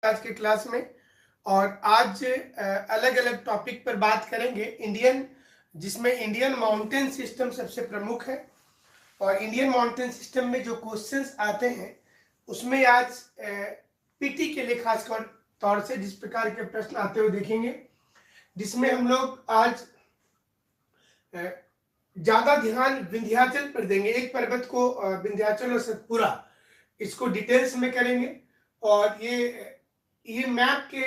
आज के क्लास में। और आज अलग अलग टॉपिक पर बात करेंगे जिसमें इंडियन माउंटेन सिस्टम सबसे प्रमुख है। और इंडियन माउंटेन सिस्टम में जो क्वेश्चंस आते हैं उसमें आज पीटी के लिए खास तौर से जिस प्रकार के प्रश्न आते हुए देखेंगे, जिसमें हम लोग आज ज्यादा ध्यान विंध्याचल पर देंगे। एक पर्वत को विंध्याचल और सतपुरा इसको डिटेल्स में करेंगे और ये मैप के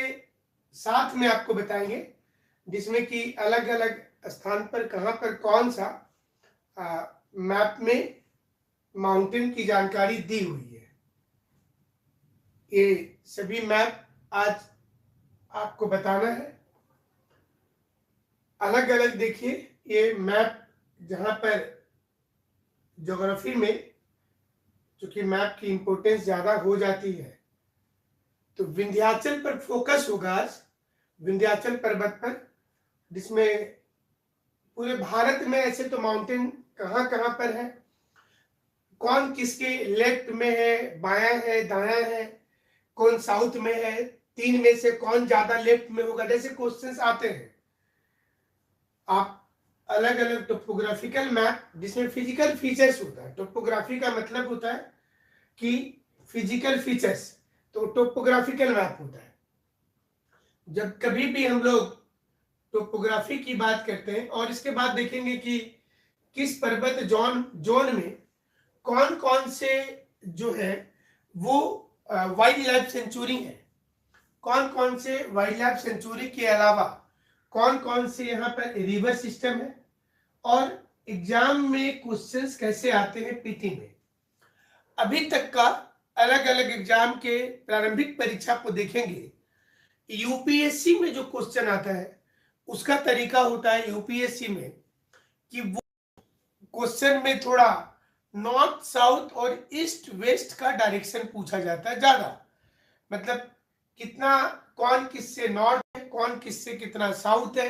साथ में आपको बताएंगे, जिसमें कि अलग अलग स्थान पर कहां पर कौन सा मैप में माउंटेन की जानकारी दी हुई है। ये सभी मैप आज आपको बताना है। अलग अलग देखिए, ये मैप जहां पर ज्योग्राफी में चूंकि मैप की इंपॉर्टेंस ज्यादा हो जाती है, तो विंध्याचल पर फोकस होगा आज, विंध्याचल पर्वत पर, जिसमें पूरे भारत में ऐसे तो माउंटेन कहां कहां पर है, कौन किसके लेफ्ट में है, बायां है, दायां है, कौन साउथ में है, तीन में से कौन ज्यादा लेफ्ट में होगा, जैसे क्वेश्चंस आते हैं। आप अलग अलग टोपोग्राफिकल मैप जिसमें फिजिकल फीचर्स होता है, टोपोग्राफी का मतलब होता है कि फिजिकल फीचर्स, तो टोपोग्राफिकल मैप होता है। जब कभी भी हम लोग टोपोग्राफी की बात करते हैं, और इसके बाद देखेंगे कि किस पर्वत जोन में कौन कौन से जो है वो वाइल्ड लाइफ सेंचुरी है, कौन कौन से वाइल्ड लाइफ सेंचुरी के अलावा कौन कौन से यहाँ पर रिवर सिस्टम है, और एग्जाम में क्वेश्चंस कैसे आते हैं पीटी में। अभी तक का अलग अलग एग्जाम के प्रारंभिक परीक्षा को देखेंगे, यूपीएससी में जो क्वेश्चन आता है उसका तरीका होता है यूपीएससी में कि वो क्वेश्चन में थोड़ा नॉर्थ साउथ और ईस्ट वेस्ट का डायरेक्शन पूछा जाता है ज्यादा, मतलब कितना कौन किससे नॉर्थ है, कौन किससे कितना साउथ है।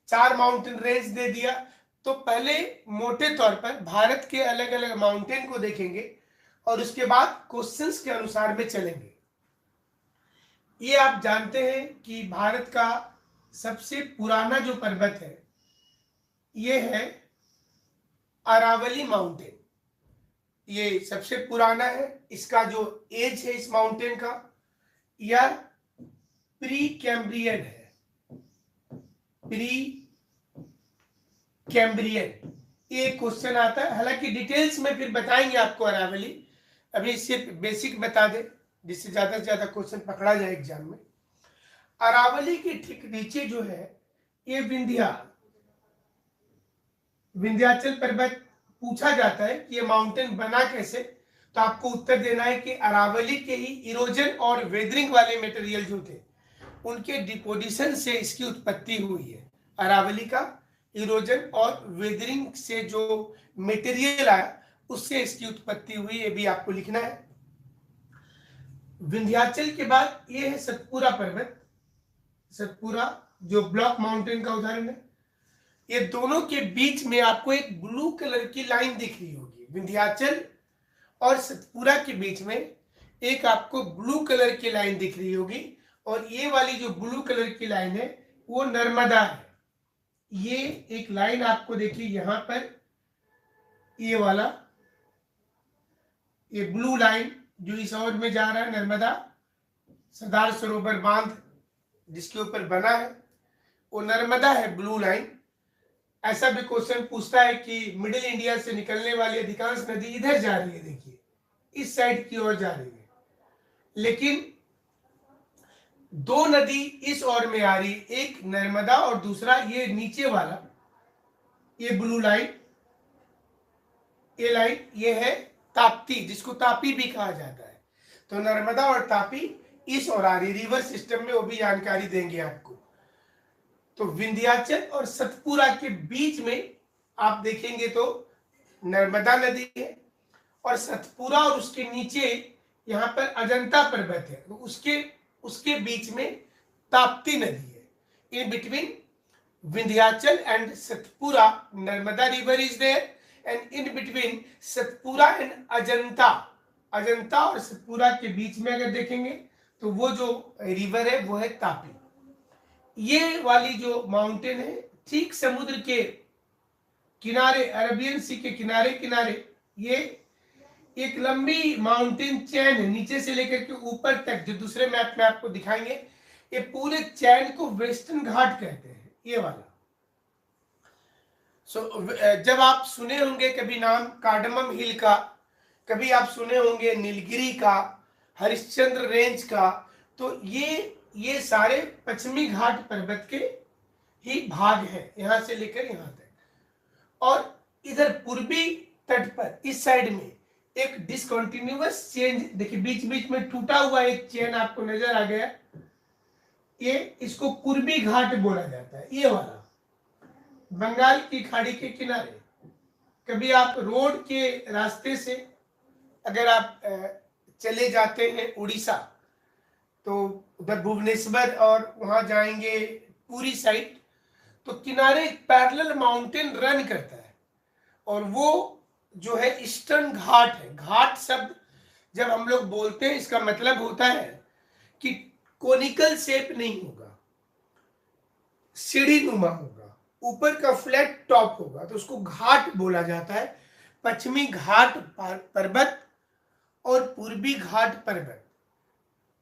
4 माउंटेन रेंज दे दिया, तो पहले मोटे तौर पर भारत के अलग अलग माउंटेन को देखेंगे और उसके बाद क्वेश्चंस के अनुसार में चलेंगे। ये आप जानते हैं कि भारत का सबसे पुराना जो पर्वत है ये है अरावली माउंटेन। ये सबसे पुराना है। इसका जो एज है इस माउंटेन का, यह प्री कैम्ब्रियन है, प्री कैम्ब्रियन। ये क्वेश्चन आता है, हालांकि डिटेल्स में फिर बताएंगे आपको अरावली, अभी सिर्फ बेसिक बता दे जिससे ज्यादा से ज्यादा क्वेश्चन पकड़ा जाए एग्जाम में। अरावली के ठीक नीचे जो है ये विंध्याचल पर्वत पूछा जाता है कि ये माउंटेन बना कैसे, तो आपको उत्तर देना है कि अरावली के ही इरोजन और वेदरिंग वाले मटेरियल जो थे उनके डिपोजिशन से इसकी उत्पत्ति हुई है। अरावली का इरोजन और वेदरिंग से जो मटेरियल आया उससे इसकी उत्पत्ति हुई, ये भी आपको लिखना है। विंध्याचल के बाद ये है सतपुरा पर्वत, सतपुरा जो ब्लॉक माउंटेन का उदाहरण है। ये दोनों के बीच में आपको एक ब्लू कलर की लाइन दिख रही होगी, विंध्याचल और सतपुरा के बीच में एक आपको ब्लू कलर की लाइन दिख रही होगी, और ये वाली जो ब्लू कलर की लाइन है वो नर्मदा है। ये एक लाइन आपको देखिए यहां पर, ये वाला ये ब्लू लाइन जो इस ओर में जा रहा है, नर्मदा सरदार सरोवर बांध जिसके ऊपर बना है वो नर्मदा है, ब्लू लाइन। ऐसा भी क्वेश्चन पूछता है कि मिडिल इंडिया से निकलने वाली अधिकांश नदी इधर जा रही है, देखिए इस साइड की ओर जा रही है, लेकिन 2 नदी इस ओर में आ रही, एक नर्मदा और दूसरा ये नीचे वाला, ये ब्लू लाइन, ये लाइन ये है ताप्ती, जिसको तापी भी कहा जाता है। तो नर्मदा और तापी इस ओर आ रही, रिवर सिस्टम में, वो भी जानकारी देंगे आपको। तो विंध्याचल और सतपुरा के बीच में आप देखेंगे तो नर्मदा नदी है, और सतपुरा और उसके नीचे यहाँ पर अजंता पर्वत है, तो उसके बीच में ताप्ती नदी है। In between Vindhyachal and Satpura Narmada river is there, and in between Satpura and Ajanta और सतपुरा के बीच में अगर देखेंगे तो वो जो रिवर है वो है तापी। ये वाली जो माउंटेन है ठीक समुद्र के किनारे, अरेबियन सी के किनारे किनारे ये एक लंबी माउंटेन चैन है, नीचे से लेकर के ऊपर तक, जो दूसरे मैप में आपको दिखाएंगे। ये पूरे चैन को वेस्टर्न घाट कहते हैं, ये वाला। जब आप सुने होंगे कभी नाम कार्डमम हिल का, कभी आप सुने होंगे नीलगिरी का, हरिश्चंद्र रेंज का, तो ये सारे पश्चिमी घाट पर्वत के ही भाग हैं, यहां से लेकर यहां तक। और इधर पूर्वी तट पर इस साइड में एक डिसकंटिन्यूअस चेन, देखिए बीच बीच में टूटा हुआ एक चेन आपको नजर आ गया, ये इसको पूर्वी घाट बोला जाता है, ये वाला बंगाल की खाड़ी के किनारे। कभी आप रोड के रास्ते से अगर आप चले जाते हैं उड़ीसा, तो उधर भुवनेश्वर और वहां जाएंगे पूरी साइड, तो किनारे एक पैरेलल माउंटेन रन करता है, और वो जो है ईस्टर्न घाट है। घाट शब्द जब हम लोग बोलते हैं इसका मतलब होता है कि कोनिकल शेप नहीं होगा, सीढ़ी नुमा होगा, ऊपर का फ्लैट टॉप होगा, तो उसको घाट बोला जाता है। पश्चिमी घाट पर्वत और पूर्वी घाट पर्वत,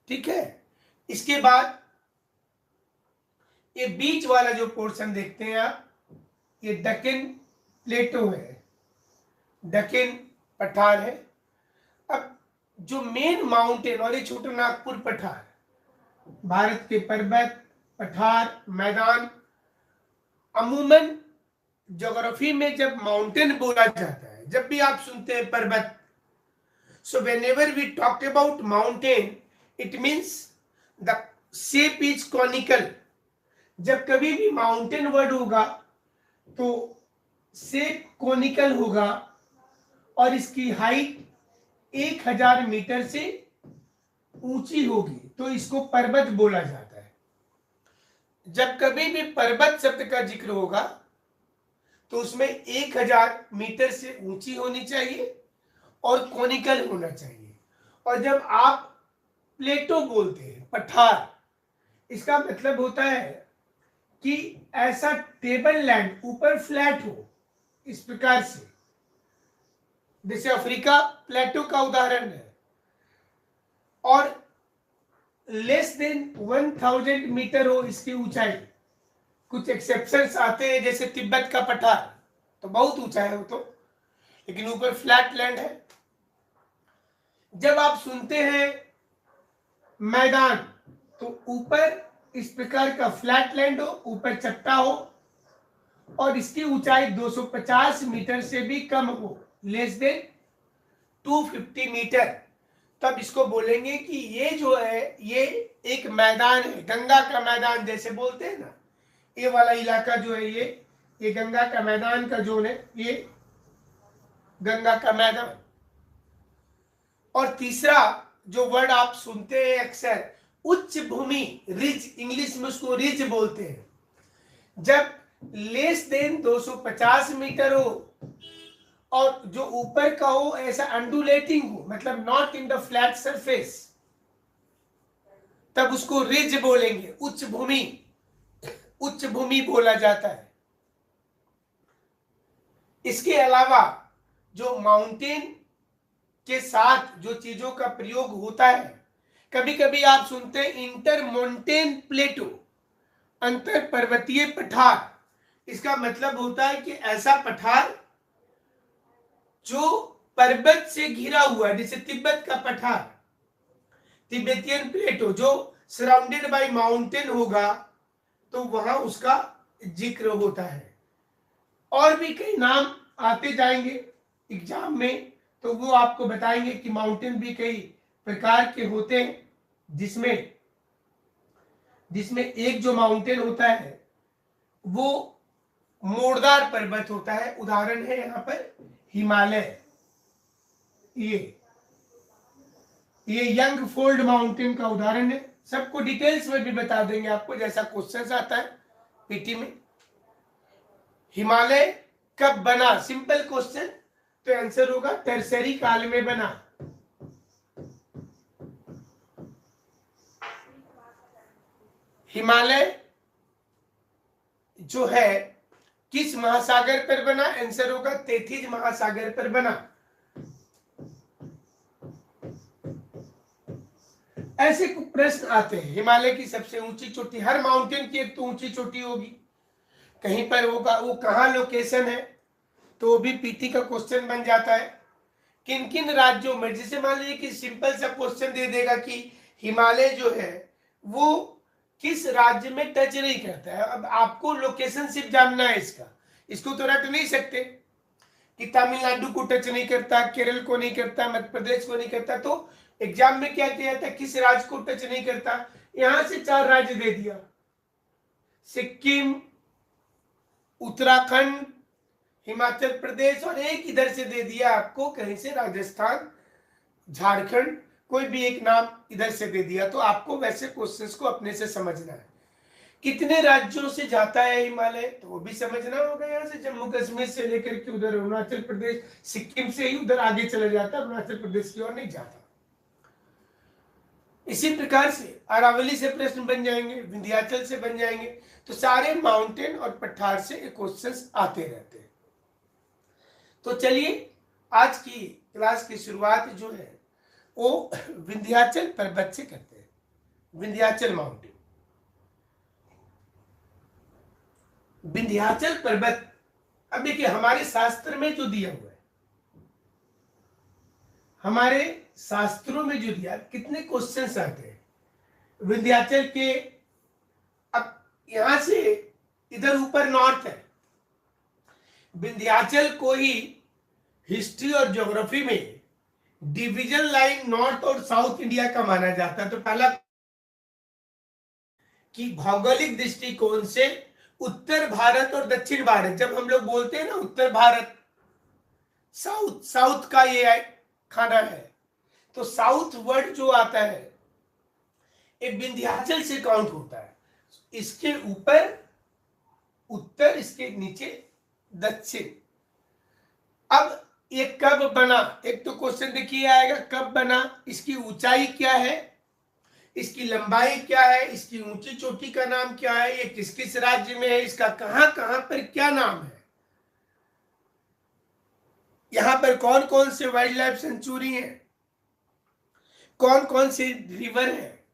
ठीक है। इसके बाद ये बीच वाला जो पोर्शन देखते हैं आप, ये डकिन प्लेटो है, डकिन पठार है। अब जो मेन माउंटेन, और ये छोटा नागपुर पठार, भारत के पर्वत, पठार, मैदान, अमूमन ज्योग्राफी में जब माउंटेन बोला जाता है, जब भी आप सुनते हैं पर्वत, so whenever we talk about mountain it means the shape is conical. जब कभी भी माउंटेन वर्ड होगा तो शेप कोनिकल होगा, और इसकी हाइट 1000 मीटर से ऊंची होगी, तो इसको पर्वत बोला जाता है। जब कभी भी पर्वत शब्द का जिक्र होगा तो उसमें 1000 मीटर से ऊंची होनी चाहिए और कोनिकल होना चाहिए। और जब आप प्लेटो बोलते हैं, पठार, इसका मतलब होता है कि ऐसा टेबल लैंड, ऊपर फ्लैट हो, इस प्रकार से, जैसे अफ्रीका प्लेटो का उदाहरण है। और लेस देन 1000 मीटर हो इसकी ऊंचाई। कुछ एक्सेप्शंस आते हैं, जैसे तिब्बत का पठार तो बहुत ऊंचा है वो तो, लेकिन ऊपर फ्लैट लैंड है। जब आप सुनते हैं मैदान, तो ऊपर इस प्रकार का फ्लैट लैंड हो, ऊपर चट्टा हो, और इसकी ऊंचाई 250 मीटर से भी कम हो, लेस देन 250 मीटर, तब इसको बोलेंगे कि ये जो है ये एक मैदान है, गंगा का मैदान जैसे बोलते हैं ना, ये वाला इलाका जो है ये गंगा का मैदान का जोन है, ये गंगा का मैदान। और तीसरा जो वर्ड आप सुनते हैं अक्सर, उच्च भूमि, रिज, इंग्लिश में उसको रिज बोलते हैं। जब लेस देन 250 मीटर हो और जो ऊपर का हो ऐसा अंडुलेटिंग हो, मतलब not in the flat surface, तब उसको रिज बोलेंगे, उच्च भूमि, उच्च भूमि बोला जाता है। इसके अलावा जो माउंटेन के साथ जो चीजों का प्रयोग होता है, कभी कभी आप सुनते हैं इंटर माउंटेन प्लेटो, अंतर पर्वतीय पठार। इसका मतलब होता है कि ऐसा पठार जो पर्वत से घिरा हुआ है, जैसे तिब्बत का पठार, तिब्बतियन प्लेटो, जो सराउंडेड बाय माउंटेन होगा, तो वहां उसका जिक्र होता है। और भी कई नाम आते जाएंगे एग्जाम में, तो वो आपको बताएंगे कि माउंटेन भी कई प्रकार के होते हैं, जिसमें एक जो माउंटेन होता है वो मोड़दार पर्वत होता है। उदाहरण है यहाँ पर हिमालय, ये यंग फोल्ड माउंटेन का उदाहरण है। सबको डिटेल्स में भी बता देंगे आपको, जैसा क्वेश्चन आता है पीटी में। हिमालय कब बना, सिंपल क्वेश्चन, तो आंसर होगा टर्सरी काल में बना। हिमालय जो है किस महासागर पर बना? आंसर होगा तेथिज महासागर पर बना। ऐसे प्रश्न आते हैं। हिमालय की सबसे ऊंची चोटी, हर माउंटेन की एक तो ऊंची चोटी होगी, कहीं पर होगा, वो कहाँ लोकेशन है, तो वो भी पीटी का क्वेश्चन बन जाता है। किन किन राज्यों में, जैसे मान लीजिए कि सिंपल सा क्वेश्चन दे देगा कि हिमालय जो है वो किस राज्य में टच नहीं करता है। अब आपको लोकेशन सिर्फ जानना है इसका, इसको तो रट नहीं सकते कि तमिलनाडु को टच नहीं करता, केरल को नहीं करता, मध्य प्रदेश को नहीं करता। तो एग्जाम में क्या किया जाता है, किस राज्य को टच नहीं करता। यहां से 4 राज्य दे दिया, सिक्किम, उत्तराखंड, हिमाचल प्रदेश, और एक इधर से दे दिया आपको कहीं से राजस्थान, झारखंड, कोई भी एक नाम इधर से दे दिया। तो आपको वैसे क्वेश्चंस को अपने से समझना है। कितने राज्यों से जाता है हिमालय, तो वो भी समझना होगा। यहाँ से जम्मू कश्मीर से लेकर के उधर अरुणाचल प्रदेश, सिक्किम से ही उधर आगे चला जाता, अरुणाचल प्रदेश की ओर नहीं जाता। इसी प्रकार से अरावली से प्रश्न बन जाएंगे, विंध्याचल से बन जाएंगे। तो सारे माउंटेन और पठार से क्वेश्चंस आते रहते हैं। तो चलिए आज की क्लास की शुरुआत जो है वो विंध्याचल पर्वत से करते हैं, विंध्याचल माउंटेन। विंध्याचल पर्वत, अब देखिए हमारे शास्त्र में जो दिया हुआ है, हमारे शास्त्रों में जो दिया, कितने क्वेश्चंस आते हैं विंध्याचल के। अब यहां से इधर ऊपर नॉर्थ है, विंध्याचल को ही हिस्ट्री और ज्योग्राफी में डिवीजन लाइन नॉर्थ और साउथ इंडिया का माना जाता है। तो पहला कि भौगोलिक दृष्टिकोण से उत्तर भारत और दक्षिण भारत, जब हम लोग बोलते हैं ना उत्तर भारत, साउथ, साउथ का ये खाना है, तो साउथ वर्ड जो आता है ये विंध्याचल से काउंट होता है। इसके ऊपर उत्तर, इसके नीचे दक्षिण। अब ये कब बना, एक तो क्वेश्चन देखिए आएगा कब बना, इसकी ऊंचाई क्या है, इसकी लंबाई क्या है, इसकी ऊंची चोटी का नाम क्या है, ये किस किस राज्य में है, इसका कहां कहां पर क्या नाम है, यहां पर कौन कौन से वाइल्ड लाइफ सेंचुरी है, कौन कौन से रिवर है,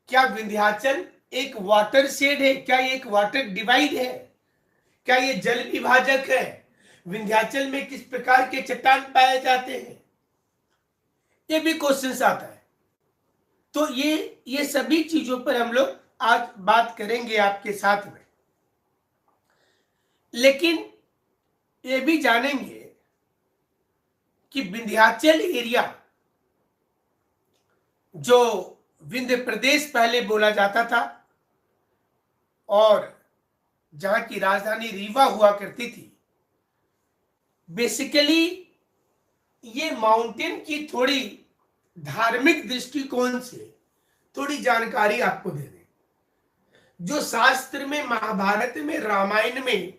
क्या विंध्याचल एक वाटर शेड है, क्या ये एक वाटर डिवाइड है, क्या ये जल विभाजक है, विंध्याचल में किस प्रकार के चट्टान पाए जाते हैं, ये भी क्वेश्चन आता है। तो ये सभी चीजों पर हम लोग आज बात करेंगे आपके साथ में। लेकिन ये भी जानेंगे कि विंध्याचल एरिया, जो विंध्य प्रदेश पहले बोला जाता था और जहां की राजधानी रीवा हुआ करती थी, बेसिकली ये माउंटेन की थोड़ी धार्मिक दृष्टिकोण से थोड़ी जानकारी आपको दे दें। जो शास्त्र में, महाभारत में, रामायण में,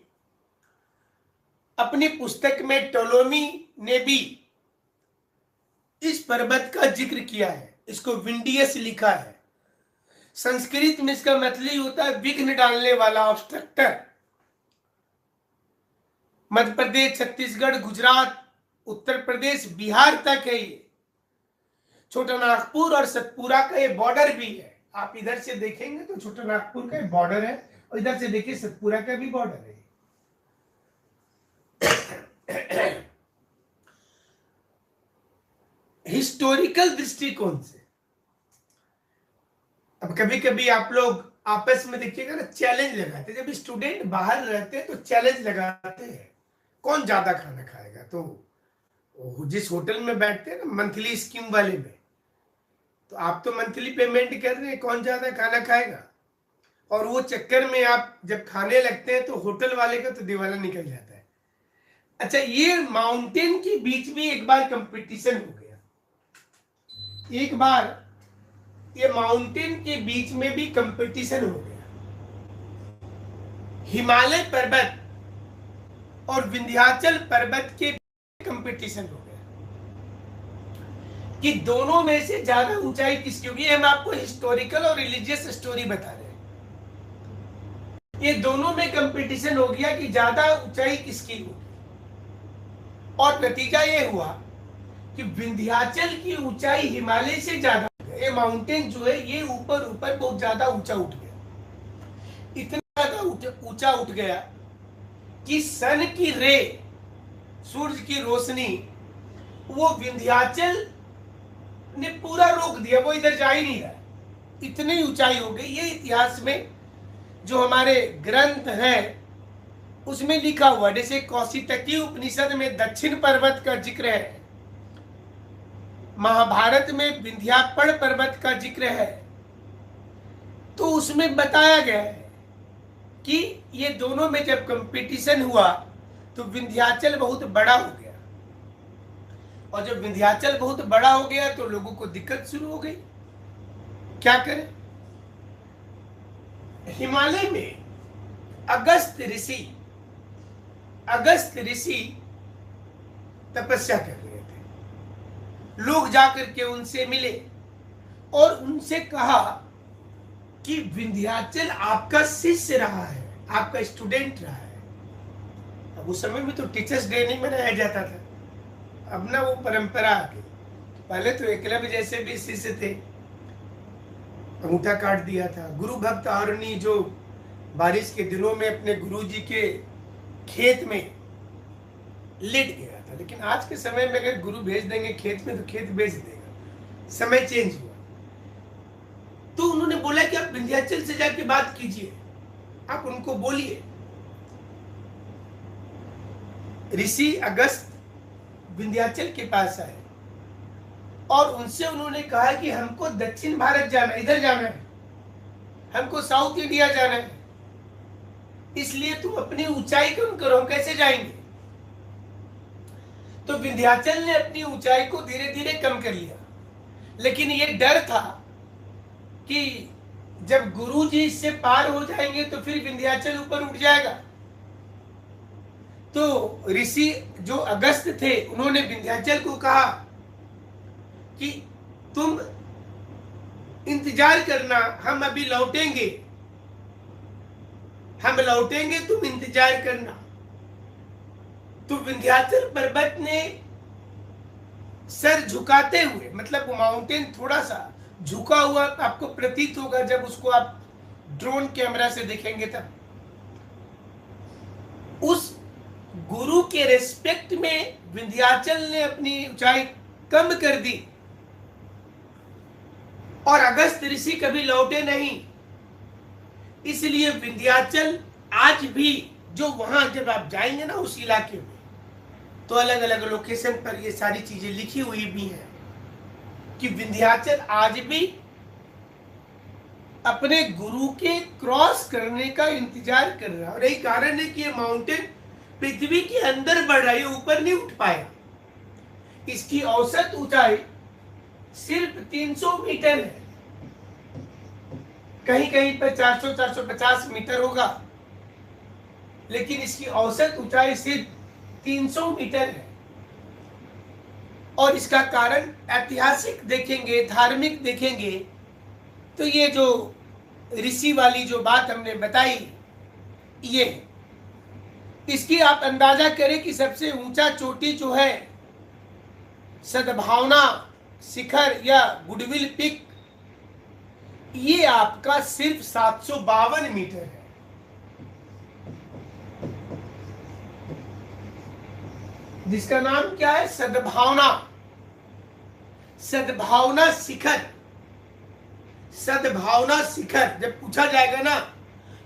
अपनी पुस्तक में टोलोमी ने भी इस पर्वत का जिक्र किया है, इसको विंडियस लिखा है। संस्कृत में इसका मतलब होता है विघ्न डालने वाला, ऑब्स्ट्रक्टर। मध्य प्रदेश, छत्तीसगढ़, गुजरात, उत्तर प्रदेश, बिहार तक है ये। छोटा नागपुर और सतपुरा का ये बॉर्डर भी है। आप इधर से देखेंगे तो छोटा नागपुर का बॉर्डर है, और इधर से देखिए सतपुरा का भी बॉर्डर है। हिस्टोरिकल दृष्टिकोण से, अब कभी कभी आप लोग आपस में देखिएगा ना, चैलेंज लगाते हैं। जब स्टूडेंट बाहर रहते हैं तो चैलेंज लगाते हैं, कौन ज्यादा खाना खाएगा। तो जिस होटल में बैठते हैं ना मंथली स्कीम वाले में, तो आप तो मंथली पेमेंट कर रहे हैं, कौन ज्यादा खाना खाएगा। और वो चक्कर में आप जब खाने लगते हैं तो होटल वाले का तो दिवाला निकल जाता है। अच्छा, ये माउंटेन के बीच में एक बार कंपटीशन हो गया, एक बार ये माउंटेन के बीच में भी कंपटीशन हो गया। हिमालय पर्वत और विंध्याचल पर्वत के कंपटीशन हो गया कि दोनों में से ज्यादा ऊंचाई किसकी होगी। हम आपको हिस्टोरिकल और रिलीजियस स्टोरी बता रहे हैं। ये दोनों में कंपटीशन हो गया कि ज्यादा ऊंचाई किसकी होगी, और नतीजा ये हुआ कि विंध्याचल की ऊंचाई हिमालय से ज्यादा, ये माउंटेन जो है ये ऊपर ऊपर बहुत ज्यादा ऊंचा उठ गया, इतना ज्यादा ऊंचा उठ गया कि सन की रे, सूरज की रोशनी, वो विंध्याचल ने पूरा रोक दिया, वो इधर जा ही नहीं रहा, इतनी ऊंचाई हो गई। ये इतिहास में जो हमारे ग्रंथ हैं उसमें लिखा हुआ, जैसे कौशितकी उपनिषद में दक्षिण पर्वत का जिक्र है, महाभारत में विंध्यापड़ पर्वत का जिक्र है, तो उसमें बताया गया है कि ये दोनों में जब कंपटीशन हुआ तो विंध्याचल बहुत बड़ा हो गया, और जब विंध्याचल बहुत बड़ा हो गया तो लोगों को दिक्कत शुरू हो गई, क्या करें। हिमालय में अगस्त ऋषि तपस्या कर रहे थे, लोग जाकर के उनसे मिले और उनसे कहा कि विंध्याचल आपका शिष्य रहा है, आपका स्टूडेंट रहा है। अब उस समय में तो टीचर्स डे नहीं मनाया जाता था, अब ना वो परंपरा आ गई। पहले तो एकलव्य जैसे भी शिष्य थे, अंगूठा काट दिया था। गुरु भक्त आरणी जो बारिश के दिनों में अपने गुरुजी के खेत में लेट गया था, लेकिन आज के समय में अगर गुरु भेज देंगे खेत में तो खेत बेच देगा, समय चेंज हुआ। तो उन्होंने बोला कि आप विंध्याचल से जाके बात कीजिए, आप उनको बोलिए। ऋषि अगस्त विंध्याचल के पास आए और उनसे उन्होंने कहा कि हमको दक्षिण भारत जाना, इधर जाना है, हमको साउथ इंडिया जाना है, इसलिए तुम अपनी ऊंचाई कम करो, कैसे जाएंगे। तो विंध्याचल ने अपनी ऊंचाई को धीरे धीरे कम कर लिया, लेकिन ये डर था कि जब गुरु जी इससे पार हो जाएंगे तो फिर विंध्याचल ऊपर उठ जाएगा। तो ऋषि जो अगस्त थे उन्होंने विंध्याचल को कहा कि तुम इंतजार करना, हम अभी लौटेंगे, तुम इंतजार करना। तो विंध्याचल पर्वत ने सर झुकाते हुए, मतलब वो माउंटेन थोड़ा सा झुका हुआ आपको प्रतीत होगा जब उसको आप ड्रोन कैमरा से देखेंगे तब, उस गुरु के रेस्पेक्ट में विंध्याचल ने अपनी ऊंचाई कम कर दी, और अगस्त ऋषि कभी लौटे नहीं। इसलिए विंध्याचल आज भी, जो वहां जब आप जाएंगे ना उस इलाके में, तो अलग अलग लोकेशन पर ये सारी चीजें लिखी हुई भी हैं कि विंध्याचल आज भी अपने गुरु के क्रॉस करने का इंतजार कर रहा है। और यही कारण है कि ये माउंटेन पृथ्वी के अंदर बढ़ रहा है, ऊपर नहीं उठ पाया। इसकी औसत ऊंचाई सिर्फ 300 मीटर है, कहीं कहीं पर 400-450 मीटर होगा, लेकिन इसकी औसत ऊंचाई सिर्फ 300 मीटर है। और इसका कारण ऐतिहासिक देखेंगे, धार्मिक देखेंगे, तो ये जो ऋषि वाली जो बात हमने बताई, ये इसकी आप अंदाजा करें कि सबसे ऊंचा चोटी जो है सद्भावना शिखर या गुडविल पिक, ये आपका सिर्फ 752 मीटर है। जिसका नाम क्या है? सद्भावना शिखर। सद्भावना शिखर जब पूछा जाएगा ना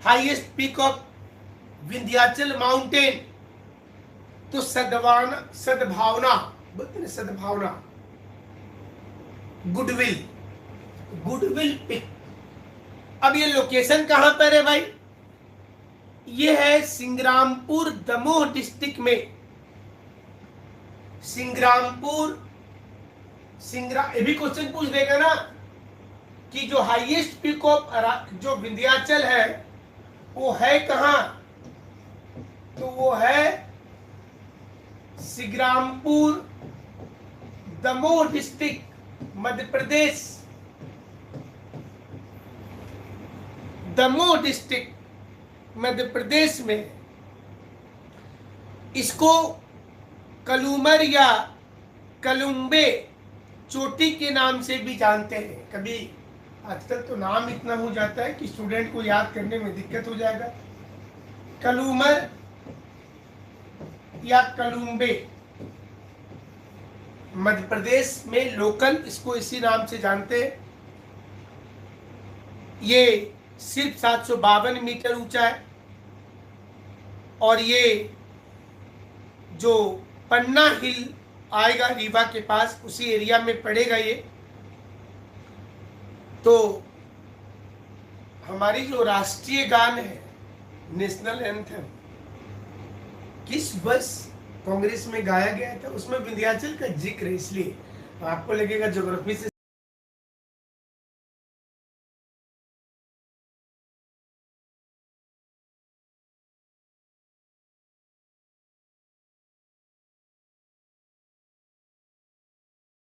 highest peak of Vindhyachal mountain, तो सद्भावना बोलते हैं, सद्भावना गुडविल पिक। अब ये लोकेशन कहां पर है भाई? ये है सिंग्रामपुर, दमोह डिस्ट्रिक्ट में। ये भी क्वेश्चन पूछ देगा ना कि जो हाईएस्ट पीक ऑफ जो विंध्याचल है वो है कहां? तो वो है सिंग्रामपुर, दमोह डिस्ट्रिक्ट, मध्य प्रदेश। दमोह डिस्ट्रिक्ट मध्य प्रदेश में है। इसको कलूमर या कलुम्बे चोटी के नाम से भी जानते हैं। कभी आजकल तो नाम इतना हो जाता है कि स्टूडेंट को याद करने में दिक्कत हो जाएगा। कलूमर या कलुम्बे, मध्य प्रदेश में लोकल इसको इसी नाम से जानते हैं। ये सिर्फ 752 मीटर ऊंचा है और ये जो पन्ना हिल आएगा रीवा के पास, उसी एरिया में पड़ेगा ये। तो हमारी जो राष्ट्रीय गान है, नेशनल एंथम, किस वर्ष कांग्रेस में गाया गया था, उसमें विंध्याचल का जिक्र है। इसलिए आपको लगेगा ज्योग्राफी से